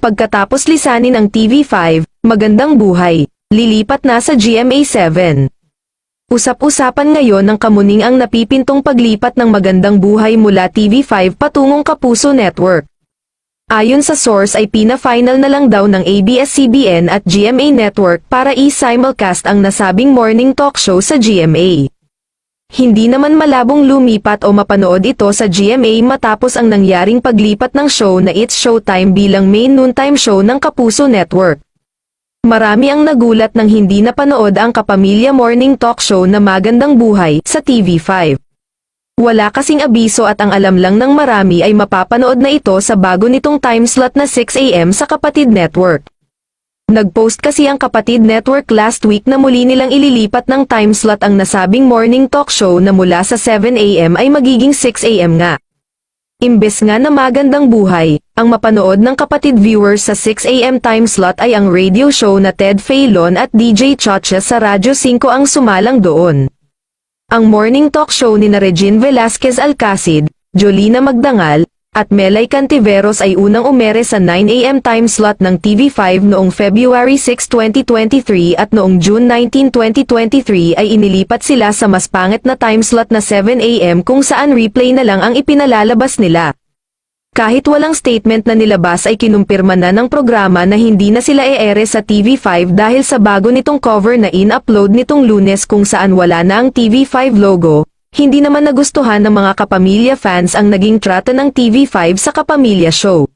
Pagkatapos lisanin ang TV5, Magandang Buhay, lilipat na sa GMA7. Usap-usapan ngayon ng kamuning ang napipintong paglipat ng Magandang Buhay mula TV5 patungong Kapuso Network. Ayon sa source ay pina-final na lang daw ng ABS-CBN at GMA Network para i-simulcast ang nasabing morning talk show sa GMA. Hindi naman malabong lumipat o mapanood ito sa GMA matapos ang nangyaring paglipat ng show na It's Showtime bilang main noontime show ng Kapuso Network. Marami ang nagulat nang hindi napanood ang kapamilya morning talk show na Magandang Buhay sa TV5. Wala kasing abiso at ang alam lang ng marami ay mapapanood na ito sa bago nitong time slot na 6 AM sa Kapatid Network. Nag-post kasi ang Kapatid Network last week na muli nilang ililipat ng time slot ang nasabing morning talk show na mula sa 7 AM ay magiging 6 AM nga. Imbes nga na Magandang Buhay, ang mapanood ng kapatid viewers sa 6 AM time slot ay ang radio show na Ted Filon at DJ Chacha sa Radyo 5 ang sumalang doon. Ang morning talk show ni Regine Velasquez Alcacid, Jolina Magdangal, at Melay Cantiveros ay unang umere sa 9 AM time slot ng TV5 noong February 6, 2023 at noong June 19, 2023 ay inilipat sila sa mas pangit na time slot na 7 AM kung saan replay na lang ang ipinalalabas nila. Kahit walang statement na nilabas ay kinumpirma na ng programa na hindi na sila e-ere sa TV5 dahil sa bago nitong cover na in-upload nitong Lunes kung saan wala na ang TV5 logo. Hindi naman nagustuhan ng mga kapamilya fans ang naging trato ng TV5 sa kapamilya show.